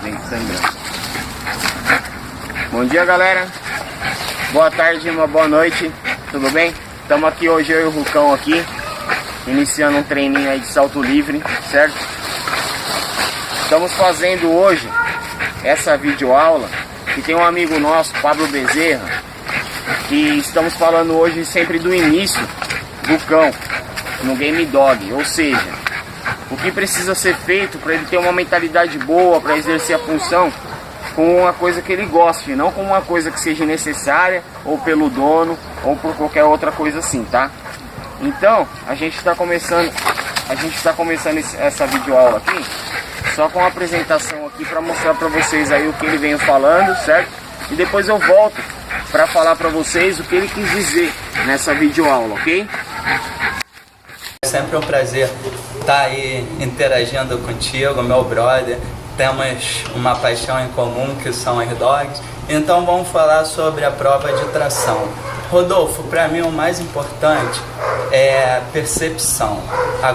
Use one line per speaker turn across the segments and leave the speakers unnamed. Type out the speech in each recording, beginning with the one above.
vem sangrando. Bom dia, galera. Boa tarde, uma boa noite. Tudo bem? Estamos aqui hoje, eu e o Rucão aqui, iniciando um treininho aí de salto livre, certo? Estamos fazendo hoje essa videoaula que tem um amigo nosso, Pablo Bezerra, que estamos falando hoje sempre do início do cão no Game Dog, ou seja, o que precisa ser feito para ele ter uma mentalidade boa, para exercer a função com uma coisa que ele goste, não com uma coisa que seja necessária ou pelo dono ou por qualquer outra coisa assim, tá? Então, a gente está começando essa videoaula aqui só com uma apresentação aqui para mostrar para vocês aí o que ele vem falando, certo? E depois eu volto para falar para vocês o que ele quis dizer nessa videoaula, ok?
É sempre um prazer estar aí interagindo contigo, meu brother. Temos uma paixão em comum que são os dogs. Então vamos falar sobre a prova de tração. Rodolfo, para mim o mais importante é a percepção. A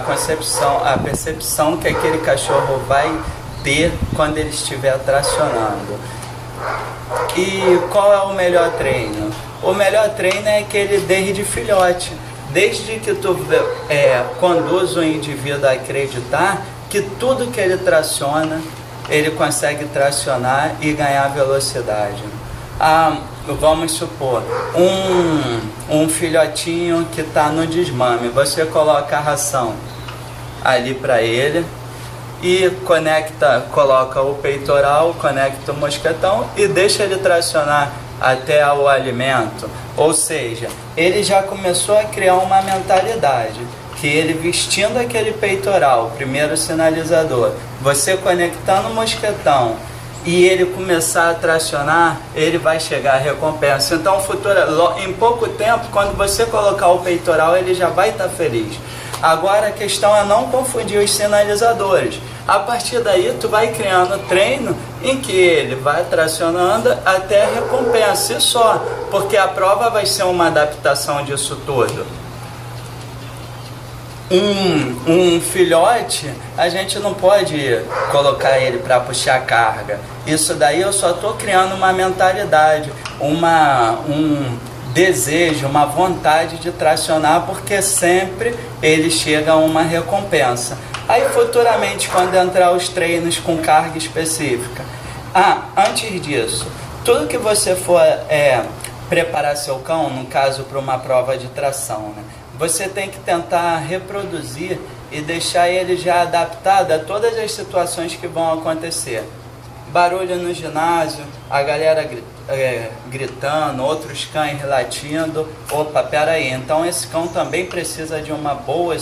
percepção que aquele cachorro vai ter quando ele estiver tracionando. E qual é o melhor treino? O melhor treino é aquele desde filhote. Desde que tu conduz o indivíduo a acreditar que tudo que ele traciona, ele consegue tracionar e ganhar velocidade. Vamos supor, um filhotinho que está no desmame, você coloca a ração ali para ele e coloca o peitoral, conecta o mosquetão e deixa ele tracionar até o alimento. Ou seja, ele já começou a criar uma mentalidade que ele vestindo aquele peitoral, primeiro sinalizador, você conectando o mosquetão e ele começar a tracionar, ele vai chegar a recompensa. Então, em pouco tempo, quando você colocar o peitoral, ele já vai estar feliz. Agora, a questão é não confundir os sinalizadores. A partir daí, tu vai criando treino em que ele vai tracionando até a recompensa, e só, porque a prova vai ser uma adaptação disso tudo. Um filhote, a gente não pode colocar ele para puxar carga. Isso daí eu só estou criando uma mentalidade, um desejo, uma vontade de tracionar, porque sempre ele chega a uma recompensa. Aí futuramente, quando entrar os treinos com carga específica, antes disso, tudo que você for preparar seu cão, no caso para uma prova de tração, né? Você tem que tentar reproduzir e deixar ele já adaptado a todas as situações que vão acontecer. Barulho no ginásio, a galera gritando, outros cães latindo. Opa, peraí, então esse cão também precisa de uma boa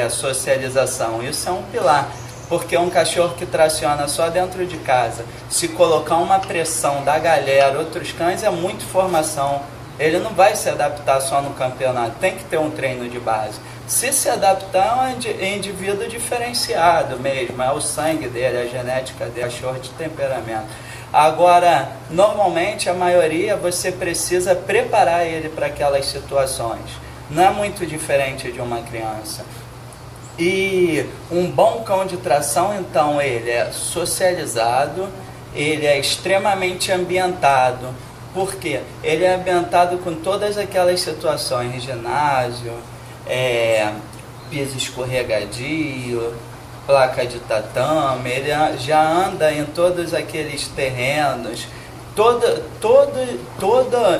socialização. Isso é um pilar, porque um cachorro que traciona só dentro de casa, se colocar uma pressão da galera, outros cães, é muita formação. Ele não vai se adaptar só no campeonato, tem que ter um treino de base. Se adaptar, é um indivíduo diferenciado mesmo, é o sangue dele, a genética dele, cachorro de temperamento. Agora, normalmente, a maioria, você precisa preparar ele para aquelas situações. Não é muito diferente de uma criança. E um bom cão de tração, então, ele é socializado, ele é extremamente ambientado. Por quê? Ele é ambientado com todas aquelas situações, ginásio, piso escorregadio, placa de tatame, ele já anda em todos aqueles terrenos,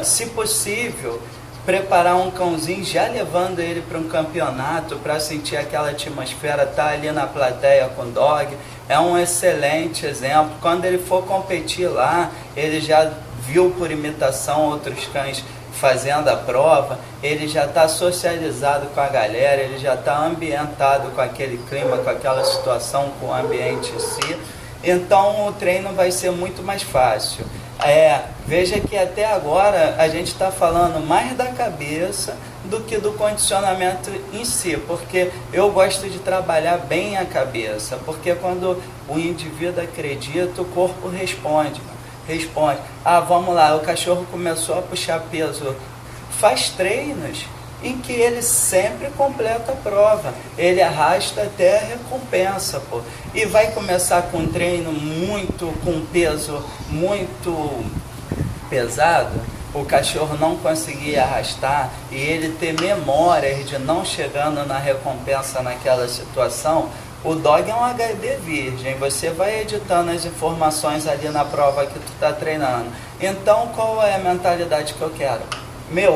se possível, preparar um cãozinho, já levando ele para um campeonato, para sentir aquela atmosfera, tá ali na plateia com o dog, é um excelente exemplo. Quando ele for competir lá, ele já viu por imitação outros cães fazendo a prova, ele já está socializado com a galera, ele já está ambientado com aquele clima, com aquela situação, com o ambiente em si. Então o treino vai ser muito mais fácil. Veja que até agora a gente está falando mais da cabeça do que do condicionamento em si, porque eu gosto de trabalhar bem a cabeça, porque quando o indivíduo acredita, o corpo responde. Vamos lá, o cachorro começou a puxar peso, faz treinos em que ele sempre completa a prova, ele arrasta até a recompensa, pô. E vai começar com um treino com um peso muito pesado, o cachorro não conseguir arrastar e ele ter memórias de não chegando na recompensa naquela situação. O dog é um HD virgem, você vai editando as informações ali na prova que tu está treinando. Então, qual é a mentalidade que eu quero?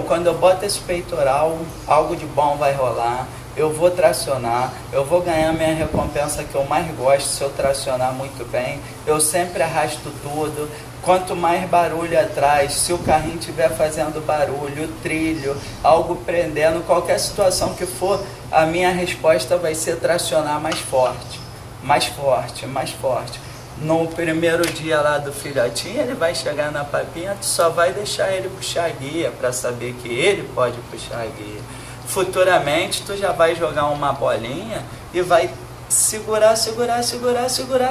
Quando eu boto esse peitoral, algo de bom vai rolar, eu vou tracionar, eu vou ganhar minha recompensa que eu mais gosto se eu tracionar muito bem, eu sempre arrasto tudo. Quanto mais barulho atrás, se o carrinho estiver fazendo barulho, trilho, algo prendendo, qualquer situação que for, a minha resposta vai ser tracionar mais forte, mais forte, mais forte. No primeiro dia lá do filhotinho, ele vai chegar na papinha, tu só vai deixar ele puxar a guia para saber que ele pode puxar a guia. Futuramente, tu já vai jogar uma bolinha e vai segurar.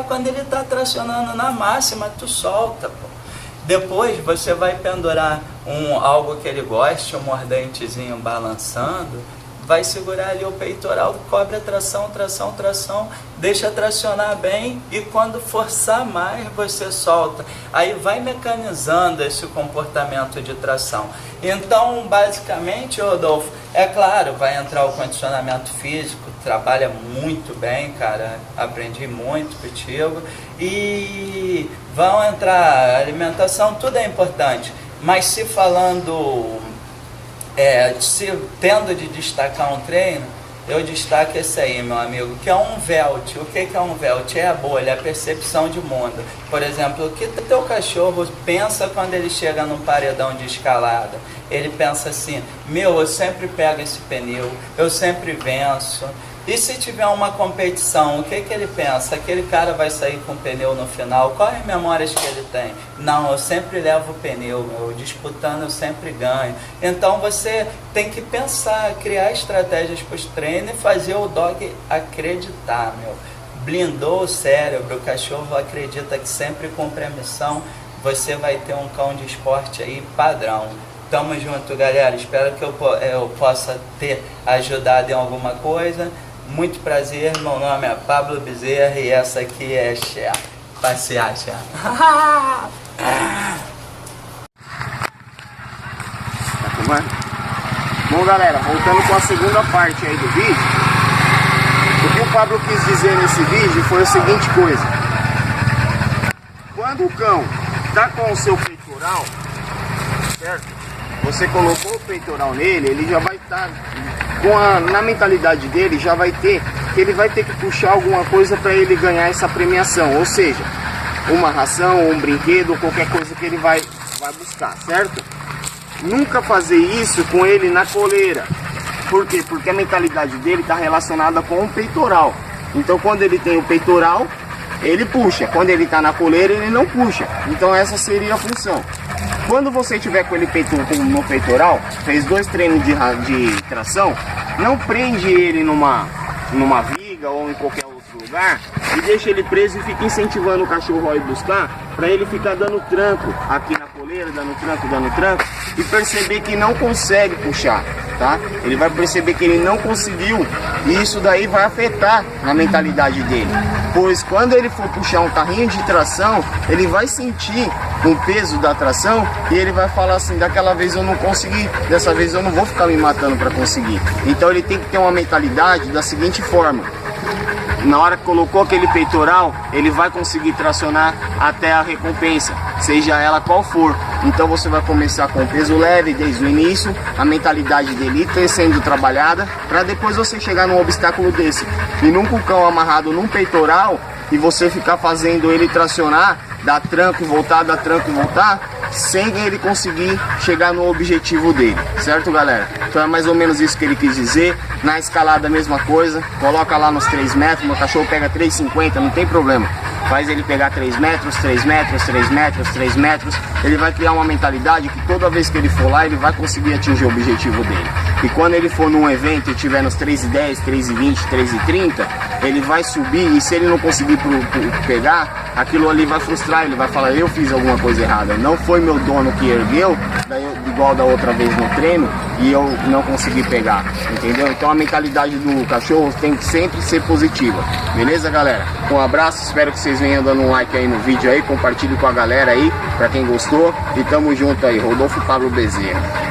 Quando ele está tracionando na máxima, tu solta, pô. Depois você vai pendurar algo que ele goste, um mordantezinho balançando, vai segurar ali o peitoral, cobre a tração, deixa tracionar bem e quando forçar mais você solta. Aí vai mecanizando esse comportamento de tração. Então, basicamente, Rodolfo, é claro, vai entrar o condicionamento físico, trabalha muito bem, cara, aprendi muito contigo. E vão entrar alimentação, tudo é importante. Mas se falando... tendo de destacar um treino, eu destaco esse aí, meu amigo, que é um VELT. O que é um VELT? É a bolha, a percepção de mundo. Por exemplo, o que teu cachorro pensa quando ele chega num paredão de escalada? Ele pensa assim, eu sempre pego esse pneu, eu sempre venço. E se tiver uma competição, o que ele pensa? Aquele cara vai sair com o pneu no final? Quais as memórias que ele tem? Não, eu sempre levo o pneu, disputando eu sempre ganho. Então você tem que pensar, criar estratégias para os treinos e fazer o dog acreditar, Blindou o cérebro, o cachorro acredita que sempre cumpre a missão, você vai ter um cão de esporte aí padrão. Tamo junto, galera. Espero que eu possa ter ajudado em alguma coisa. Muito prazer, meu nome é Pablo Bezerra e essa aqui é Xé. Passear, Xé.
Tá tomando? Bom, galera, voltando com a segunda parte aí do vídeo. O que o Pablo quis dizer nesse vídeo foi a seguinte coisa. Quando o cão tá com o seu peitoral, certo? Você colocou o peitoral nele, ele já vai estar... na mentalidade dele já vai ter que ele vai ter que puxar alguma coisa para ele ganhar essa premiação, ou seja, uma ração, um brinquedo, qualquer coisa que ele vai buscar, certo? Nunca fazer isso com ele na coleira. Por quê? Porque a mentalidade dele está relacionada com o peitoral. Então quando ele tem o peitoral, ele puxa. Quando ele está na coleira, ele não puxa. Então essa seria a função. Quando você tiver com ele no peitoral, fez 2 treinos de tração, não prende ele numa viga ou em qualquer outro lugar e deixa ele preso e fica incentivando o cachorro a ir buscar, para ele ficar dando tranco aqui na coleira, dando tranco e perceber que não consegue puxar, tá? Ele vai perceber que ele não conseguiu e isso daí vai afetar a mentalidade dele, pois quando ele for puxar um carrinho de tração, ele vai sentir o peso da tração e ele vai falar assim, daquela vez eu não consegui, dessa vez eu não vou ficar me matando para conseguir. Então ele tem que ter uma mentalidade da seguinte forma: na hora que colocou aquele peitoral, ele vai conseguir tracionar até a recompensa, seja ela qual for. Então você vai começar com peso leve desde o início, a mentalidade dele ter sendo trabalhada, para depois você chegar num obstáculo desse. E nunca o cão amarrado num peitoral e você ficar fazendo ele tracionar, dar tranco e voltar, sem ele conseguir chegar no objetivo dele, certo, galera? Então é mais ou menos isso que ele quis dizer. Na escalada a mesma coisa, coloca lá nos 3 metros, meu cachorro pega 3,50, não tem problema. Faz ele pegar 3 metros, 3 metros, 3 metros, 3 metros, ele vai criar uma mentalidade que toda vez que ele for lá, ele vai conseguir atingir o objetivo dele. E quando ele for num evento e tiver nos 3,10, 3,20, 3,30, ele vai subir, e se ele não conseguir pegar, aquilo ali vai frustrar, ele vai falar, eu fiz alguma coisa errada, não foi meu dono que ergueu, igual da outra vez no treino, e eu não consegui pegar, entendeu? Então a mentalidade do cachorro tem que sempre ser positiva, beleza, galera? Um abraço, espero que vocês venham dando um like aí no vídeo aí, compartilhe com a galera aí, pra quem gostou, e tamo junto aí, Rodolfo Pablo Bezerra.